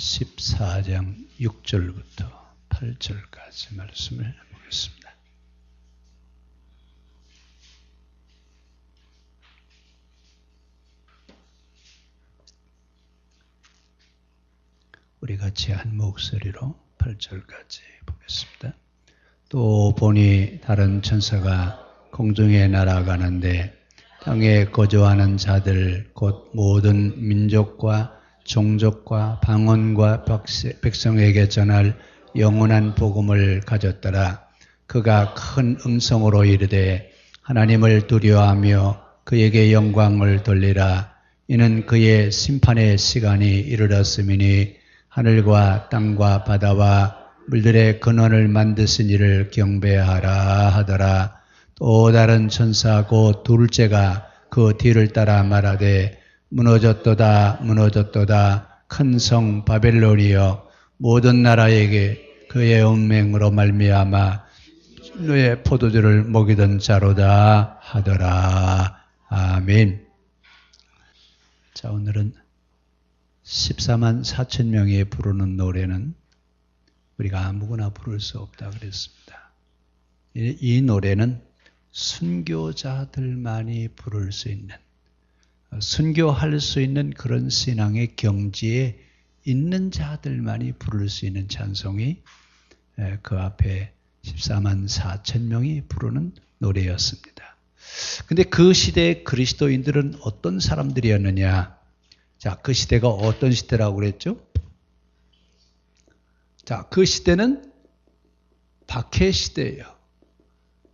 14장 6절부터 8절까지 말씀을 보겠습니다. 우리 같이 한 목소리로 8절까지 보겠습니다. 또 보니 다른 천사가 공중에 날아가는데 땅에 거주하는 자들 곧 모든 민족과 종족과 방언과 백성에게 전할 영원한 복음을 가졌더라. 그가 큰 음성으로 이르되 하나님을 두려워하며 그에게 영광을 돌리라. 이는 그의 심판의 시간이 이르렀음이니 하늘과 땅과 바다와 물들의 근원을 만드신 이를 경배하라 하더라. 또 다른 천사 곧 둘째가 그 뒤를 따라 말하되 무너졌도다 무너졌도다 큰 성 바벨론이여 모든 나라에게 그의 운명으로 말미암아 너의 포도주를 먹이던 자로다 하더라. 아멘. 자, 오늘은 14만 4천 명이 부르는 노래는 우리가 아무거나 부를 수 없다 그랬습니다. 이 노래는 순교자들만이 부를 수 있는, 순교할 수 있는 그런 신앙의 경지에 있는 자들만이 부를 수 있는 찬송이 그 앞에 14만 4천 명이 부르는 노래였습니다. 근데 그 시대의 그리스도인들은 어떤 사람들이었느냐? 자, 그 시대가 어떤 시대라고 그랬죠? 자, 그 시대는 박해 시대예요.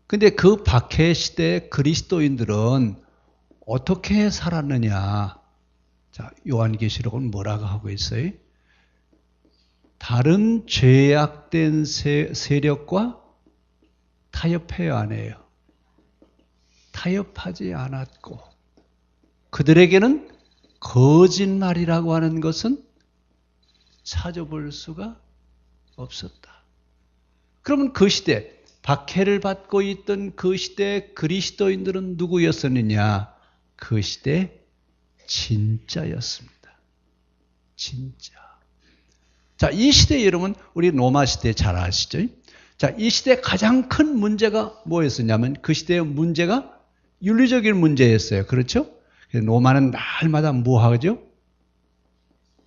근데 그 박해 시대의 그리스도인들은 어떻게 살았느냐? 자, 요한계시록은 뭐라고 하고 있어요? 다른 죄악된 세력과 타협해야 하네요. 타협하지 않았고 그들에게는 거짓말이라고 하는 것은 찾아볼 수가 없었다. 그러면 그 시대, 박해를 받고 있던 그 시대의 그리스도인들은 누구였었느냐? 그 시대 진짜였습니다. 진짜. 자, 이 시대 여러분, 우리 로마 시대 잘 아시죠? 자, 이 시대 가장 큰 문제가 뭐였었냐면 그 시대의 문제가 윤리적인 문제였어요. 그렇죠? 로마는 날마다 뭐 하죠?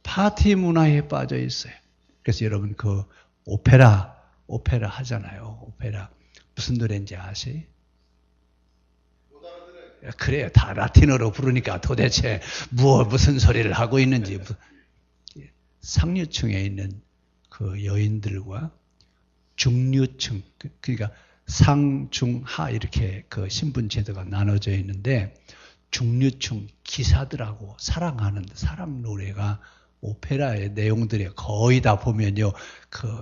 파티 문화에 빠져 있어요. 그래서 여러분 그 오페라 하잖아요. 오페라. 무슨 노래인지 아세요? 그래요. 다 라틴어로 부르니까 도대체 무슨 소리를 하고 있는지. 상류층에 있는 그 여인들과 중류층, 그러니까 상, 중, 하 이렇게 그 신분 제도가 나눠져 있는데 중류층 기사들하고 사랑하는 사랑 노래가 오페라의 내용들이 거의 다 보면요,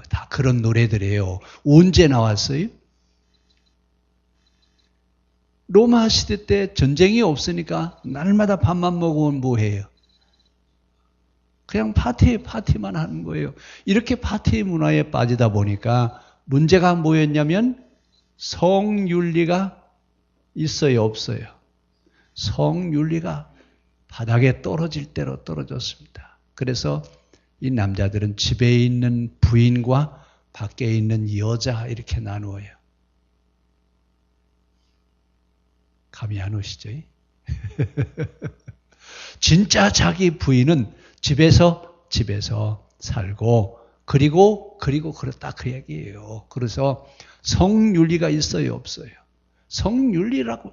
다 그런 노래들이에요. 언제 나왔어요? 로마 시대 때 전쟁이 없으니까 날마다 밥만 먹으면 뭐해요? 그냥 파티만 하는 거예요. 이렇게 파티 문화에 빠지다 보니까 문제가 뭐였냐면 성윤리가 있어요, 없어요? 성윤리가 바닥에 떨어질 대로 떨어졌습니다. 그래서 이 남자들은 집에 있는 부인과 밖에 있는 여자 이렇게 나누어요. 감이 안 오시죠? 진짜 자기 부인은 집에서 살고 그리고 그렇다 그 얘기예요. 그래서 성윤리가 있어요, 없어요? 성윤리라고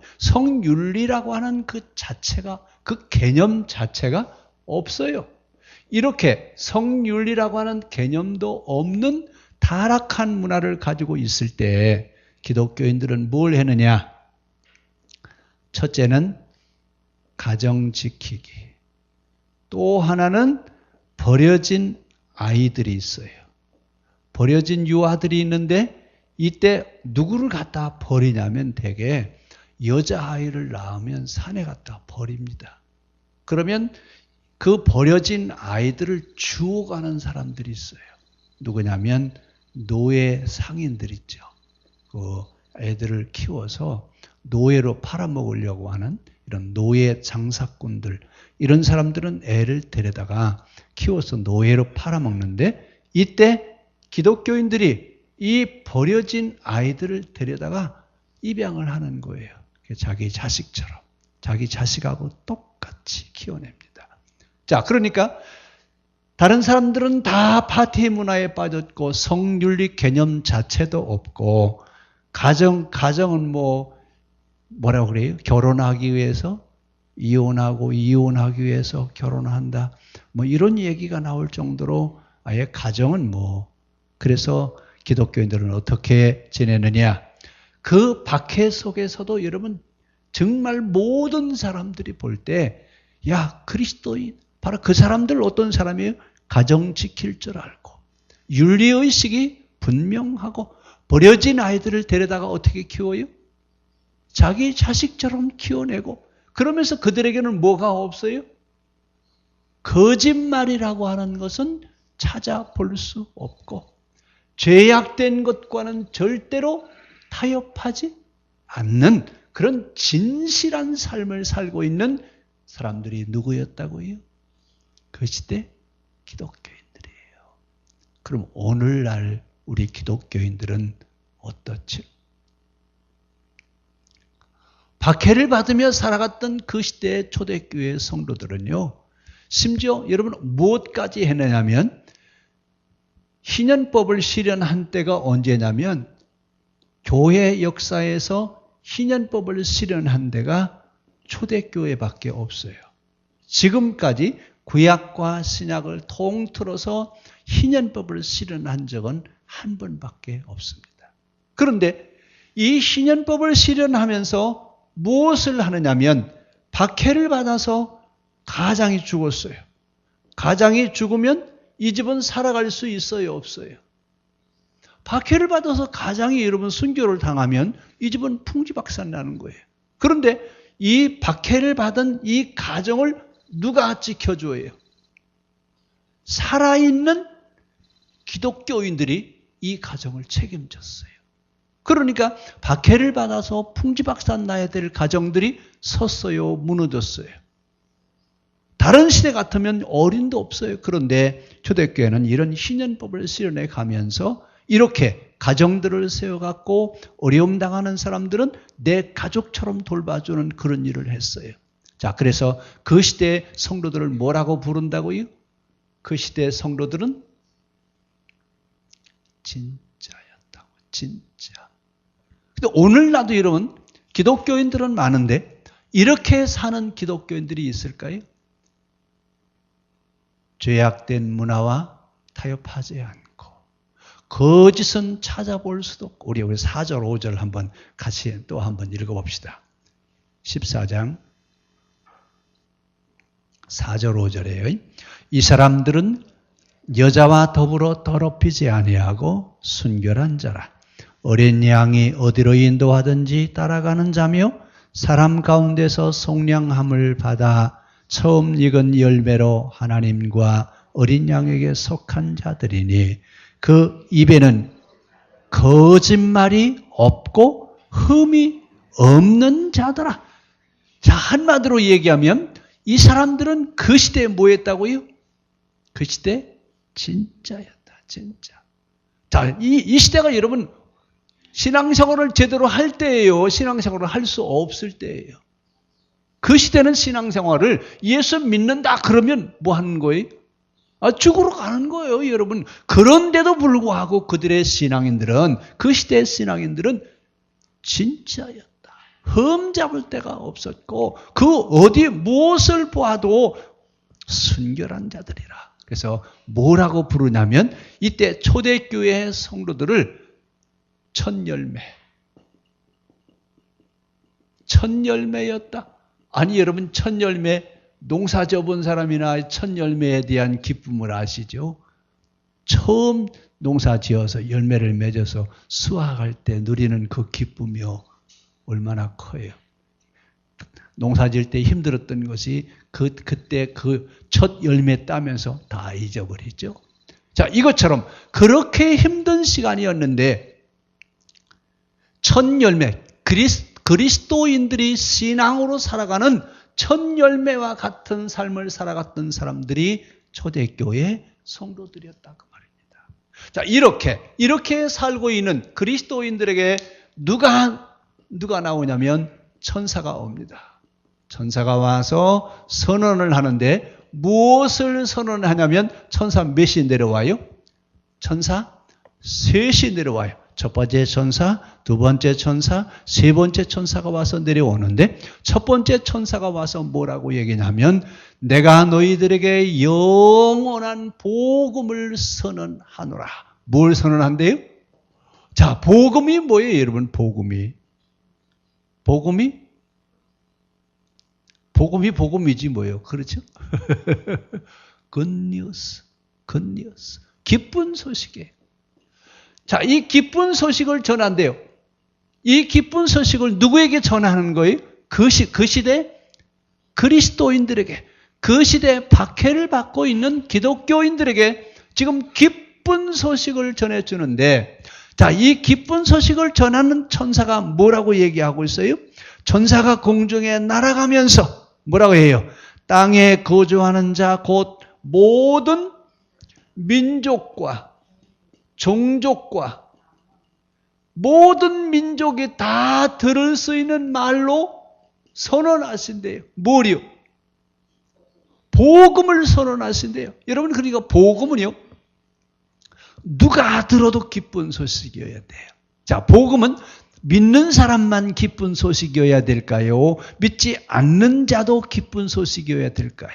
하는 그 자체가, 그 개념 자체가 없어요. 이렇게 성윤리라고 하는 개념도 없는 타락한 문화를 가지고 있을 때 기독교인들은 뭘 했느냐? 첫째는 가정 지키기. 또 하나는 버려진 아이들이 있어요. 버려진 유아들이 있는데 이때 누구를 갖다 버리냐면 대개 여자아이를 낳으면 산에 갖다 버립니다. 그러면 그 버려진 아이들을 주워가는 사람들이 있어요. 누구냐면 노예 상인들 있죠. 그 애들을 키워서 노예로 팔아먹으려고 하는 이런 노예 장사꾼들, 이런 사람들은 애를 데려다가 키워서 노예로 팔아먹는데, 이때 기독교인들이 이 버려진 아이들을 데려다가 입양을 하는 거예요. 자기 자식처럼, 자기 자식하고 똑같이 키워냅니다. 자, 그러니까 다른 사람들은 다 파티 문화에 빠졌고 성윤리 개념 자체도 없고, 가정은 뭐라고 그래요? 결혼하기 위해서 이혼하고, 이혼하기 위해서 결혼한다, 뭐 이런 얘기가 나올 정도로 아예 가정은 그래서 기독교인들은 어떻게 지내느냐, 그 박해 속에서도 여러분 정말 모든 사람들이 볼 때, 야, 그리스도인, 바로 그 사람들 어떤 사람이에요? 가정 지킬 줄 알고, 윤리의식이 분명하고, 버려진 아이들을 데려다가 어떻게 키워요? 자기 자식처럼 키워내고, 그러면서 그들에게는 뭐가 없어요? 거짓말이라고 하는 것은 찾아볼 수 없고, 죄악된 것과는 절대로 타협하지 않는 그런 진실한 삶을 살고 있는 사람들이 누구였다고요? 그 시대 기독교인들이에요. 그럼 오늘날 우리 기독교인들은 어떻지? 박해를 받으며 살아갔던 그 시대의 초대교회 성도들은요, 심지어 여러분 무엇까지 했느냐면, 희년법을 실현한 때가 언제냐면, 교회 역사에서 희년법을 실현한 데가 초대교회밖에 없어요. 지금까지 구약과 신약을 통틀어서 희년법을 실현한 적은 한 번밖에 없습니다. 그런데 이 희년법을 실현하면서 무엇을 하느냐면, 박해를 받아서 가장이 죽었어요. 가장이 죽으면 이 집은 살아갈 수 있어요, 없어요? 박해를 받아서 가장이 여러분 순교를 당하면 이 집은 풍지박산 나는 거예요. 그런데 이 박해를 받은 이 가정을 누가 지켜줘요? 살아있는 기독교인들이 이 가정을 책임졌어요. 그러니까 박해를 받아서 풍지박산 나야 될 가정들이 섰어요, 무너졌어요. 다른 시대 같으면 어린도 없어요. 그런데 초대교회는 이런 희년법을 실현해 가면서 이렇게 가정들을 세워갖고 어려움 당하는 사람들은 내 가족처럼 돌봐주는 그런 일을 했어요. 자, 그래서 그 시대의 성도들을 뭐라고 부른다고요? 그 시대의 성도들은 진짜였다고, 진짜. 근데 오늘날도 여러분, 기독교인들은 많은데 이렇게 사는 기독교인들이 있을까요? 죄악된 문화와 타협하지 않고, 거짓은 찾아볼 수도 없고, 우리 4절, 5절 한번 같이 또 한번 읽어봅시다. 14장 4절, 5절이에요. 이 사람들은 여자와 더불어 더럽히지 아니하고 순결한 자라. 어린 양이 어디로 인도하든지 따라가는 자며, 사람 가운데서 속량함을 받아 처음 익은 열매로 하나님과 어린 양에게 속한 자들이니, 그 입에는 거짓말이 없고 흠이 없는 자더라. 자, 한마디로 얘기하면 이 사람들은 그 시대에 뭐 했다고요? 그 시대 진짜였다, 진짜. 자, 이 시대가 여러분 신앙생활을 제대로 할 때예요. 신앙생활을 할 수 없을 때예요. 그 시대는 신앙생활을 예수 믿는다 그러면 뭐 하는 거예요? 죽으러 가는 거예요, 여러분. 그런데도 불구하고 그들의 신앙인들은, 그 시대의 신앙인들은 진짜였다. 흠잡을 데가 없었고, 그 어디 무엇을 보아도 순결한 자들이라. 그래서 뭐라고 부르냐면, 이때 초대교회의 성도들을 첫열매였다. 아니 여러분, 첫열매, 농사 져본 사람이나 첫열매에 대한 기쁨을 아시죠? 처음 농사 지어서 열매를 맺어서 수확할 때 누리는 그 기쁨이요, 얼마나 커요. 농사 지을 때 힘들었던 것이 그때 그 첫 열매 따면서 다 잊어버리죠. 자, 이것처럼 그렇게 힘든 시간이었는데 첫 열매, 그리스도인들이 신앙으로 살아가는 첫 열매와 같은 삶을 살아갔던 사람들이 초대교회 성도들이었다 그 말입니다. 자, 이렇게 살고 있는 그리스도인들에게 누가 나오냐면 천사가 옵니다. 천사가 와서 선언을 하는데 무엇을 선언하냐면 천사 몇이 내려와요? 천사 셋이 내려와요. 첫 번째 천사, 두 번째 천사, 세 번째 천사가 와서 내려오는데 첫 번째 천사가 와서 뭐라고 얘기냐면 내가 너희들에게 영원한 복음을 선언하노라. 뭘 선언한대요? 자, 복음이 뭐예요, 여러분? 복음이지 뭐예요? 그렇죠? 굿뉴스. 기쁜 소식이에요. 자, 이 기쁜 소식을 전한대요. 이 기쁜 소식을 누구에게 전하는 거예요? 그 시대 그리스도인들에게, 그 시대 박해를 받고 있는 기독교인들에게 지금 기쁜 소식을 전해주는데, 자, 이 기쁜 소식을 전하는 천사가 뭐라고 얘기하고 있어요? 천사가 공중에 날아가면서 뭐라고 해요? 땅에 거주하는 자 곧 모든 민족과 종족과 모든 민족이 다 들을 수 있는 말로 선언하신대요. 뭐요? 복음을 선언하신대요. 여러분, 그러니까 복음은요, 누가 들어도 기쁜 소식이어야 돼요. 자, 복음은 믿는 사람만 기쁜 소식이어야 될까요? 믿지 않는 자도 기쁜 소식이어야 될까요?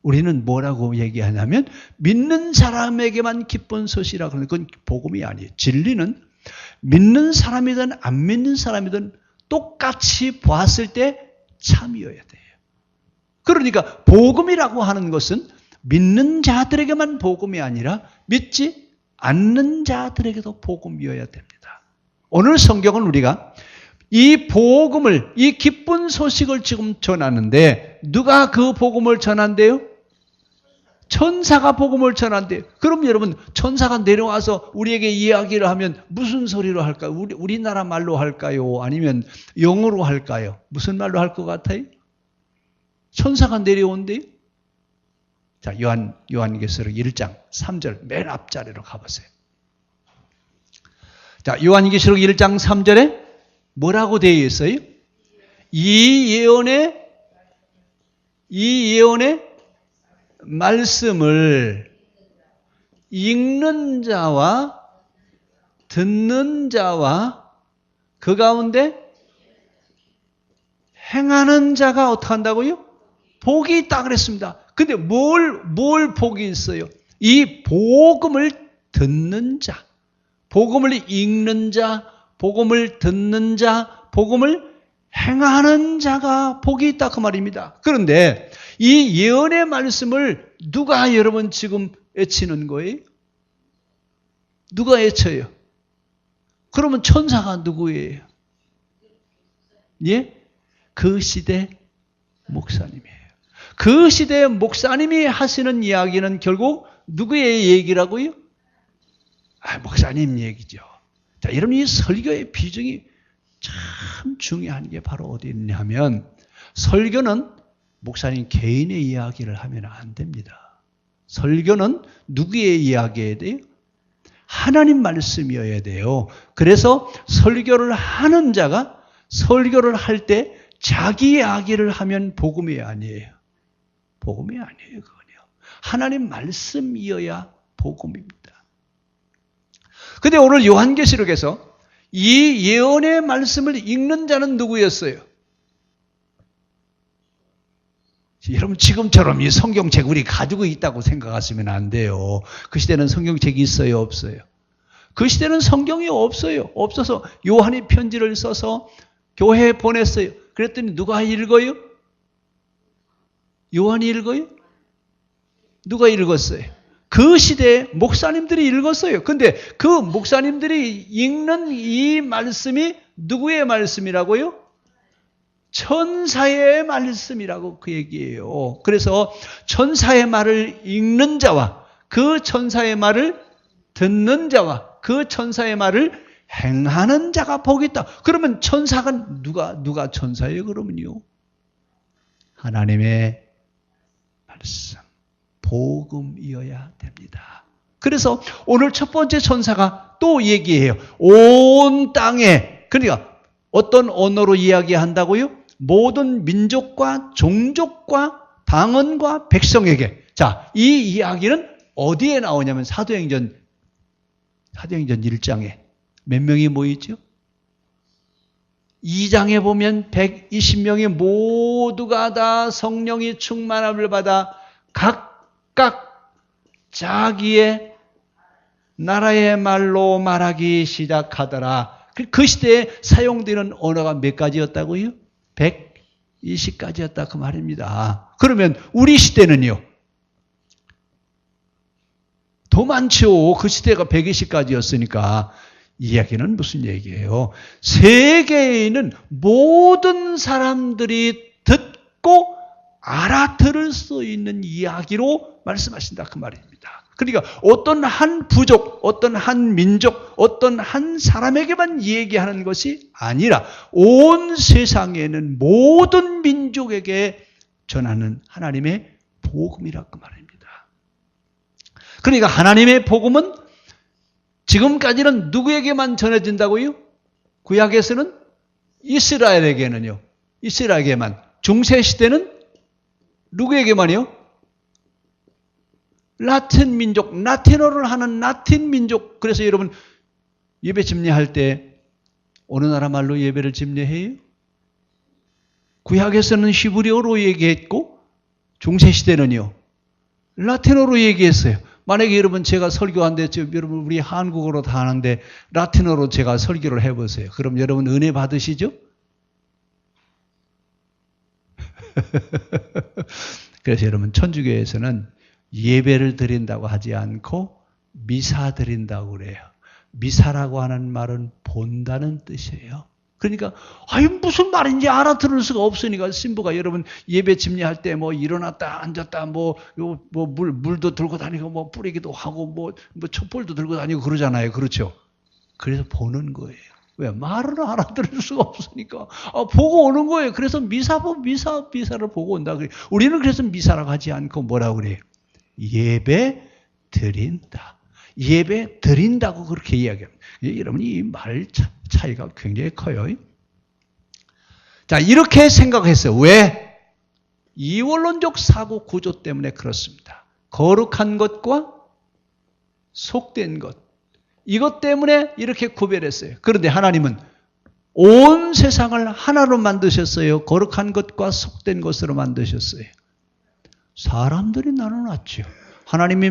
우리는 뭐라고 얘기하냐면 믿는 사람에게만 기쁜 소식이라고 하는 건 복음이 아니에요. 진리는 믿는 사람이든 안 믿는 사람이든 똑같이 보았을 때 참이어야 돼요. 그러니까 복음이라고 하는 것은 믿는 자들에게만 복음이 아니라 믿지 않는 자들에게도 복음이어야 됩니다. 오늘 성경은 우리가 이 복음을, 이 기쁜 소식을 지금 전하는데 누가 그 복음을 전한대요? 천사가 복음을 전한대요. 그럼 여러분, 천사가 내려와서 우리에게 이야기를 하면 무슨 소리로 할까요? 우리나라 말로 할까요? 아니면 영어로 할까요? 무슨 말로 할 것 같아요? 천사가 내려온대요. 자, 요한계시록 1장 3절 맨 앞자리로 가보세요. 자, 요한계시록 1장 3절에 뭐라고 되어 있어요? 이 예언의 말씀을 읽는 자와 듣는 자와 그 가운데 행하는 자가 어떻게 한다고요? 복이 있다 그랬습니다. 근데 뭘 복이 있어요? 이 복음을 듣는 자, 복음을 읽는 자, 복음을 듣는 자, 복음을 행하는 자가 복이 있다 그 말입니다. 그런데 이 예언의 말씀을 누가 여러분 지금 외치는 거예요? 누가 외쳐요? 그러면 천사가 누구예요? 예? 그 시대 목사님이에요. 그 시대 목사님이 하시는 이야기는 결국 누구의 얘기라고요? 목사님 얘기죠. 자, 여러분, 이 설교의 비중이 참 중요한 게 바로 어디 있냐면, 설교는 목사님 개인의 이야기를 하면 안 됩니다. 설교는 누구의 이야기여야 돼요? 하나님 말씀이어야 돼요. 그래서 설교를 하는 자가 설교를 할 때 자기 이야기를 하면 복음이 아니에요. 복음이 아니에요, 그건요. 하나님 말씀이어야 복음입니다. 근데 오늘 요한계시록에서 이 예언의 말씀을 읽는 자는 누구였어요? 여러분, 지금처럼 이 성경책 우리 가지고 있다고 생각하시면 안 돼요. 그 시대는 성경책이 있어요, 없어요? 그 시대는 성경이 없어요. 없어서 요한이 편지를 써서 교회에 보냈어요. 그랬더니 누가 읽어요? 요한이 읽어요? 누가 읽었어요? 그 시대에 목사님들이 읽었어요. 근데 그 목사님들이 읽는 이 말씀이 누구의 말씀이라고요? 천사의 말씀이라고 그 얘기예요. 그래서 천사의 말을 읽는 자와 그 천사의 말을 듣는 자와 그 천사의 말을 행하는 자가 복이 있다. 그러면 천사가 누가 천사예요? 그러면요. 하나님의 말씀, 복음이어야 됩니다. 그래서 오늘 첫 번째 천사가 또 얘기해요. 온 땅에, 그러니까 어떤 언어로 이야기한다고요? 모든 민족과 종족과 방언과 백성에게. 자, 이 이야기는 어디에 나오냐면 사도행전 1장에 몇 명이 모이죠? 2장에 보면 120명이 모두가 다 성령이 충만함을 받아 각각 자기의 나라의 말로 말하기 시작하더라. 그 시대에 사용되는 언어가 몇 가지였다고요? 120가지였다 그 말입니다. 그러면 우리 시대는요? 더 많죠. 그 시대가 120가지였으니까. 이야기는 무슨 얘기예요? 세계에 있는 모든 사람들이 듣고 알아들을 수 있는 이야기로 말씀하신다 그 말입니다. 그러니까 어떤 한 부족, 어떤 한 민족, 어떤 한 사람에게만 얘기하는 것이 아니라 온 세상에는 모든 민족에게 전하는 하나님의 복음이라 그 말입니다. 그러니까 하나님의 복음은 지금까지는 누구에게만 전해진다고요? 구약에서는 이스라엘에게는요. 이스라엘에게만. 중세시대는 누구에게만요? 라틴 민족, 라틴어를 하는 라틴 민족. 그래서 여러분 예배 집례할 때 어느 나라 말로 예배를 집례해요? 구약에서는 히브리어로 얘기했고 중세시대는요. 라틴어로 얘기했어요. 만약에 여러분 제가 설교하는데 여러분 우리 한국어로 다 하는데 라틴어로 제가 설교를 해보세요. 그럼 여러분 은혜 받으시죠? 그래서 여러분 천주교에서는 예배를 드린다고 하지 않고 미사 드린다고 그래요. 미사라고 하는 말은 본다는 뜻이에요. 그러니까 무슨 말인지 알아들을 수가 없으니까 신부가 여러분 예배 집례할 때 뭐 일어났다 앉았다 물도 들고 다니고 뭐 뿌리기도 하고 뭐 촛불도 들고 다니고 그러잖아요. 그렇죠? 그래서 보는 거예요. 왜? 말을 알아들을 수가 없으니까 보고 오는 거예요. 그래서 미사를 보고 온다. 우리는 그래서 미사라고 하지 않고 뭐라고 그래요? 예배 드린다. 예배 드린다고 그렇게 이야기합니다. 여러분 이 말 차이가 굉장히 커요. 자, 이렇게 생각했어요. 왜? 이원론적 사고 구조 때문에 그렇습니다. 거룩한 것과 속된 것. 이것 때문에 이렇게 구별했어요. 그런데 하나님은 온 세상을 하나로 만드셨어요. 거룩한 것과 속된 것으로 만드셨어요. 사람들이 나눠놨죠. 하나님이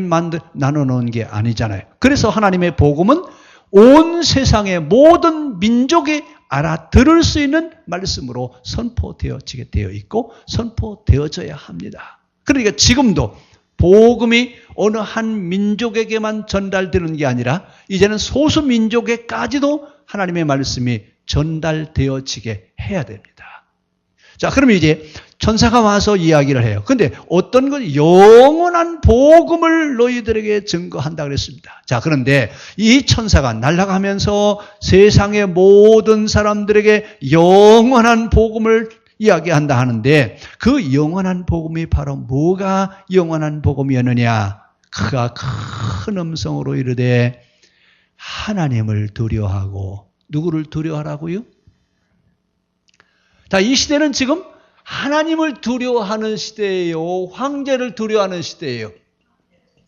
나눠놓은 게 아니잖아요. 그래서 하나님의 복음은 온 세상의 모든 민족이 알아들을 수 있는 말씀으로 선포되어지게 되어 있고 선포되어져야 합니다. 그러니까 지금도 복음이 어느 한 민족에게만 전달되는 게 아니라 이제는 소수 민족에까지도 하나님의 말씀이 전달되어지게 해야 됩니다. 자, 그러면 이제 천사가 와서 이야기를 해요. 근데 어떤 건 영원한 복음을 너희들에게 증거한다 그랬습니다. 자, 그런데 이 천사가 날아가면서 세상의 모든 사람들에게 영원한 복음을 이야기한다 하는데 그 영원한 복음이 바로 뭐가 영원한 복음이었느냐? 그가 큰 음성으로 이르되 하나님을 두려워하고 누구를 두려워하라고요? 자, 이 시대는 지금 하나님을 두려워하는 시대예요. 황제를 두려워하는 시대예요.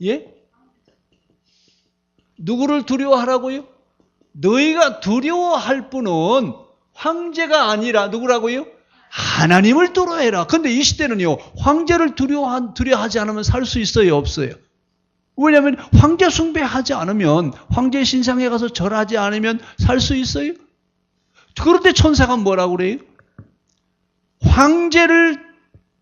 예? 누구를 두려워하라고요? 너희가 두려워할 분은 황제가 아니라 누구라고요? 하나님을 두려워해라. 근데 이 시대는요, 황제를 두려워하지 않으면 살 수 있어요, 없어요? 왜냐하면 황제 숭배하지 않으면, 황제 신상에 가서 절하지 않으면 살 수 있어요? 그런데 천사가 뭐라고 그래요? 황제를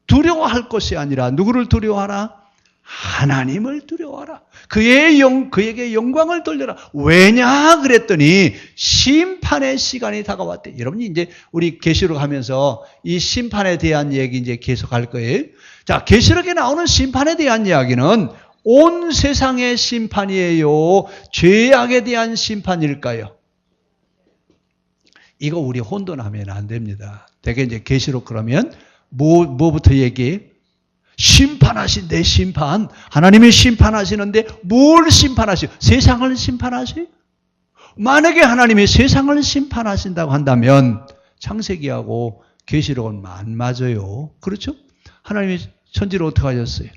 두려워할 것이 아니라 누구를 두려워하라? 하나님을 두려워하라. 그에게 영광을 돌려라. 왜냐 그랬더니 심판의 시간이 다가왔대. 여러분이 이제 우리 계시록 하면서 이 심판에 대한 얘기 이제 계속 할 거예요. 자, 계시록에 나오는 심판에 대한 이야기는 온 세상의 심판이에요? 죄악에 대한 심판일까요? 이거 우리 혼돈하면 안 됩니다. 되게 이제 계시록 그러면 뭐부터 얘기해? 심판하신대, 심판. 하나님이 심판하시는데 뭘 심판하시? 세상을 심판하시? 만약에 하나님이 세상을 심판하신다고 한다면 창세기하고 계시록은 안 맞아요. 그렇죠? 하나님이 천지를 어떻게 하셨어요?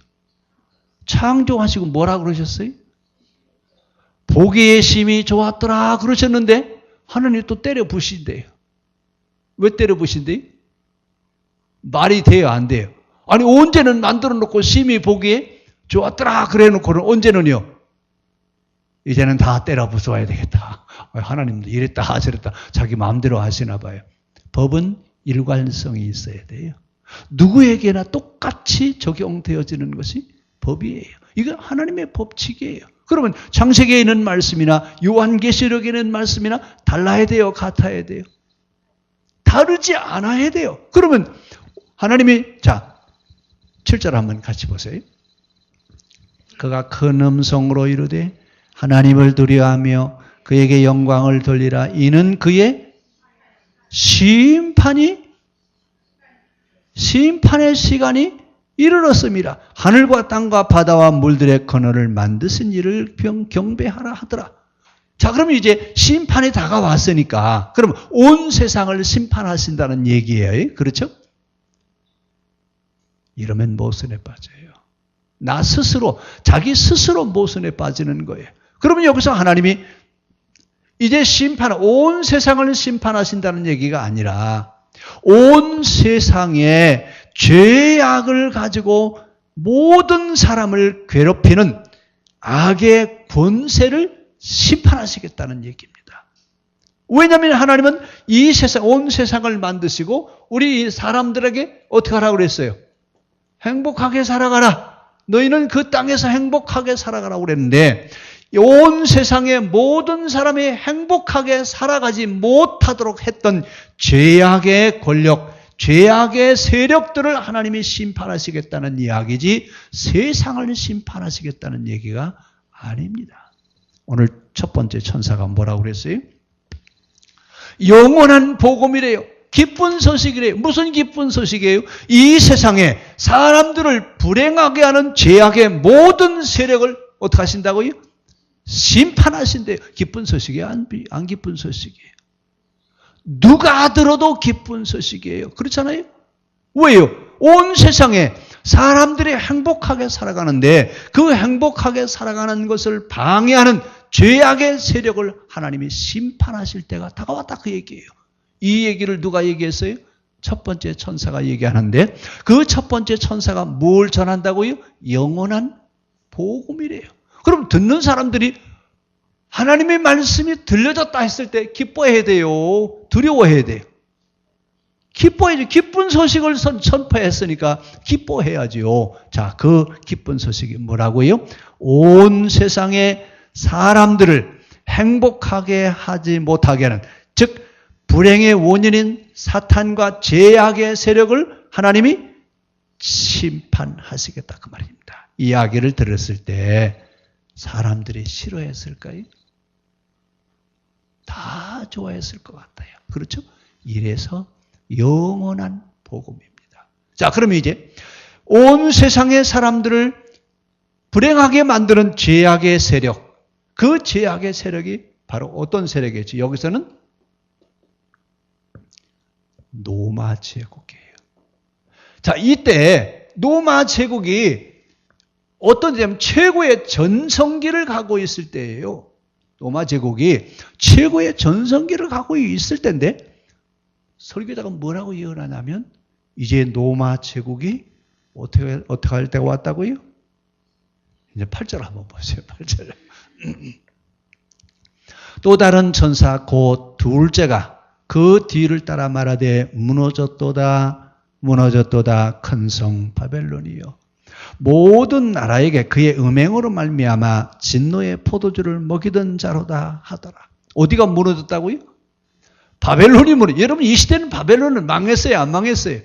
창조하시고 뭐라 그러셨어요? 보기에 심히 좋았더라 그러셨는데 하나님이 또 때려 부신대요. 왜 때려 부신대요? 말이 돼요, 안 돼요? 아니 언제는 만들어 놓고 심히 보기에 좋았더라 그래 놓고는 언제는요? 이제는 다 때려 부숴야 되겠다. 하나님도 이랬다 저랬다 자기 마음대로 하시나 봐요. 법은 일관성이 있어야 돼요. 누구에게나 똑같이 적용되어지는 것이 법이에요. 이건 하나님의 법칙이에요. 그러면 창세기에 있는 말씀이나 요한계시록에 있는 말씀이나 달라야 돼요? 같아야 돼요? 다르지 않아야 돼요. 그러면 하나님이 자 7절 한번 같이 보세요. 그가 큰 음성으로 이르되 하나님을 두려워하며 그에게 영광을 돌리라. 이는 그의 심판의 시간이 이르렀음이라. 하늘과 땅과 바다와 물들의 근원을 만드신 이를 경배하라 하더라. 자, 그러면 이제 심판이 다가왔으니까 그럼 온 세상을 심판하신다는 얘기예요. 그렇죠? 이러면 모순에 빠져요. 나 스스로, 자기 스스로 모순에 빠지는 거예요. 그러면 여기서 하나님이 이제 온 세상을 심판하신다는 얘기가 아니라 온 세상에 죄악을 가지고 모든 사람을 괴롭히는 악의 권세를 심판하시겠다는 얘기입니다. 왜냐하면 하나님은 이 세상, 온 세상을 만드시고 우리 사람들에게 어떻게 하라고 그랬어요? 행복하게 살아가라. 너희는 그 땅에서 행복하게 살아가라고 그랬는데 온 세상의 모든 사람이 행복하게 살아가지 못하도록 했던 죄악의 권력, 죄악의 세력들을 하나님이 심판하시겠다는 이야기지 세상을 심판하시겠다는 얘기가 아닙니다. 오늘 첫 번째 천사가 뭐라고 그랬어요? 영원한 복음이래요. 기쁜 소식이래요. 무슨 기쁜 소식이에요? 이 세상에 사람들을 불행하게 하는 죄악의 모든 세력을 어떻게 하신다고요? 심판하신대요. 기쁜 소식이에요? 안 기쁜 소식이에요? 누가 들어도 기쁜 소식이에요. 그렇잖아요? 왜요? 온 세상에 사람들이 행복하게 살아가는데 그 행복하게 살아가는 것을 방해하는 죄악의 세력을 하나님이 심판하실 때가 다가왔다 그 얘기예요. 이 얘기를 누가 얘기했어요? 첫 번째 천사가 얘기하는데 그 첫 번째 천사가 뭘 전한다고요? 영원한 복음이래요. 그럼 듣는 사람들이 하나님의 말씀이 들려졌다 했을 때 기뻐해야 돼요? 두려워해야 돼요? 기뻐해야죠. 기쁜 소식을 선포했으니까 기뻐해야죠. 자, 그 기쁜 소식이 뭐라고요? 온 세상의 사람들을 행복하게 하지 못하게 하는, 즉 불행의 원인인 사탄과 죄악의 세력을 하나님이 심판하시겠다 그 말입니다. 이 이야기를 들었을 때 사람들이 싫어했을까요? 다 좋아했을 것 같아요. 그렇죠? 이래서 영원한 복음입니다. 자, 그러면 이제 온 세상의 사람들을 불행하게 만드는 죄악의 세력, 그 죄악의 세력이 바로 어떤 세력이었지? 여기서는 로마 제국이에요. 자, 이때 로마 제국이 어떤 데면 최고의 전성기를 가고 있을 때예요. 로마 제국이 최고의 전성기를 가고 있을 때인데 설교자가 뭐라고 예언하냐면 이제 로마 제국이 어떻게 할 때가 왔다고요? 이제 8절 한번 보세요. 8절. 또 다른 천사 곧 둘째가 그 뒤를 따라 말하되 무너졌도다 큰 성 바벨론이요 모든 나라에게 그의 음행으로 말미암아 진노의 포도주를 먹이던 자로다 하더라. 어디가 무너졌다고요? 바벨론이 무너졌어요. 여러분 이 시대는 바벨론은 망했어요? 안 망했어요?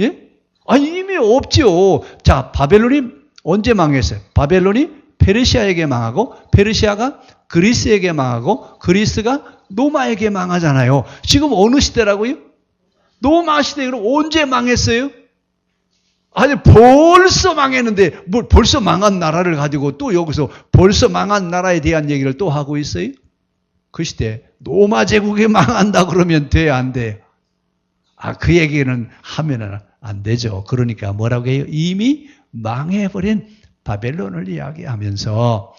예? 아니 이미 없죠. 자, 바벨론이 언제 망했어요? 바벨론이 페르시아에게 망하고 페르시아가 그리스에게 망하고 그리스가 로마에게 망하잖아요. 지금 어느 시대라고요? 로마 시대. 그럼 언제 망했어요? 아니 벌써 망했는데 뭘 벌써 망한 나라를 가지고 또 여기서 벌써 망한 나라에 대한 얘기를 또 하고 있어요? 그 시대 로마 제국이 망한다 그러면 돼, 안 돼? 그 얘기는 하면은 안 되죠. 그러니까 뭐라고 해요? 이미 망해버린 바벨론을 이야기하면서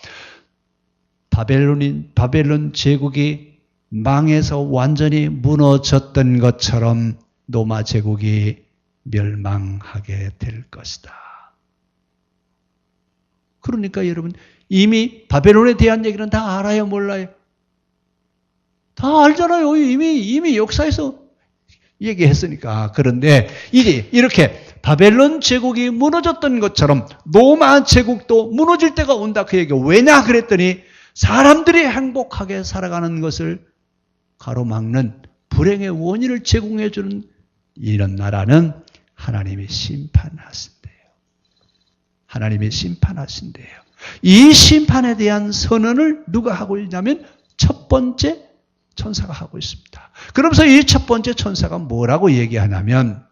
바벨론 제국이 망해서 완전히 무너졌던 것처럼 로마 제국이 멸망하게 될 것이다. 그러니까 여러분 이미 바벨론에 대한 얘기는 다 알아요, 몰라요? 다 알잖아요. 이미 역사에서 얘기했으니까. 그런데 이제 이렇게 바벨론 제국이 무너졌던 것처럼 로마 제국도 무너질 때가 온다 그 얘기예요. 왜냐 그랬더니 사람들이 행복하게 살아가는 것을 가로막는 불행의 원인을 제공해 주는 이런 나라는 하나님이 심판하신대요. 하나님이 심판하신대요. 이 심판에 대한 선언을 누가 하고 있냐면 첫 번째 천사가 하고 있습니다. 그러면서 이 첫 번째 천사가 뭐라고 얘기하냐면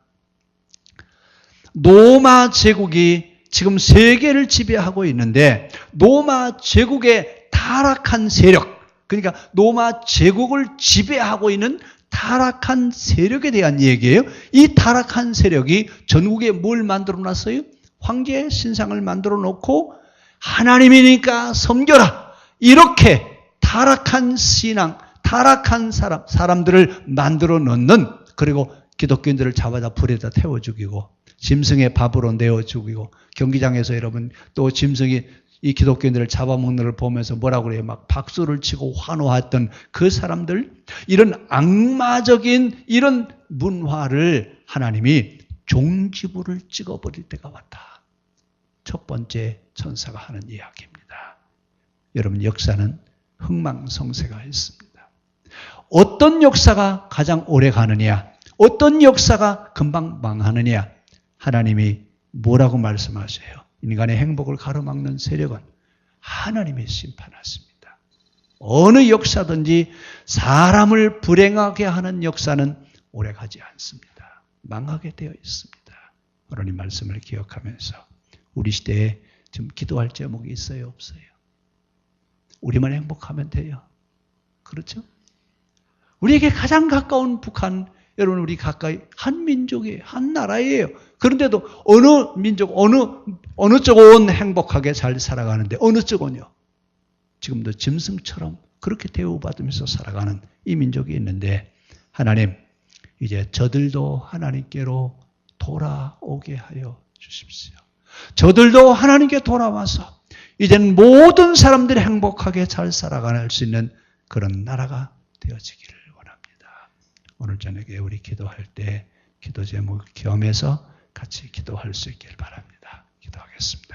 로마 제국이 지금 세계를 지배하고 있는데 로마 제국의 타락한 세력, 그러니까 로마 제국을 지배하고 있는 타락한 세력에 대한 얘기예요. 이 타락한 세력이 전국에 뭘 만들어 놨어요? 황제 신상을 만들어 놓고 하나님이니까 섬겨라. 이렇게 타락한 신앙, 타락한 사람들을 만들어 놓는, 그리고 기독교인들을 잡아다 불에다 태워 죽이고 짐승의 밥으로 내어 죽이고, 경기장에서 여러분 또 짐승이 이 기독교인들을 잡아먹는 걸 보면서 뭐라고 그래요? 막 박수를 치고 환호했던 그 사람들, 이런 악마적인 이런 문화를 하나님이 종지부를 찍어버릴 때가 왔다. 첫 번째 천사가 하는 이야기입니다. 여러분 역사는 흥망성쇠가 있습니다. 어떤 역사가 가장 오래 가느냐, 어떤 역사가 금방 망하느냐, 하나님이 뭐라고 말씀하세요? 인간의 행복을 가로막는 세력은 하나님이 심판하십니다. 어느 역사든지 사람을 불행하게 하는 역사는 오래가지 않습니다. 망하게 되어 있습니다. 하나님 말씀을 기억하면서 우리 시대에 지금 기도할 제목이 있어요, 없어요? 우리만 행복하면 돼요. 그렇죠? 우리에게 가장 가까운 북한, 여러분 우리 가까이 한 민족이에요. 한 나라예요. 그런데도 어느 민족, 어느 쪽은 행복하게 잘 살아가는데 어느 쪽은요? 지금도 짐승처럼 그렇게 대우받으면서 살아가는 이 민족이 있는데, 하나님 이제 저들도 하나님께로 돌아오게 하여 주십시오. 저들도 하나님께 돌아와서 이제는 모든 사람들이 행복하게 잘 살아갈 수 있는 그런 나라가 되어지기를 원합니다. 오늘 저녁에 우리 기도할 때 기도 제목을 겸해서 같이 기도할 수 있길 바랍니다. 기도하겠습니다.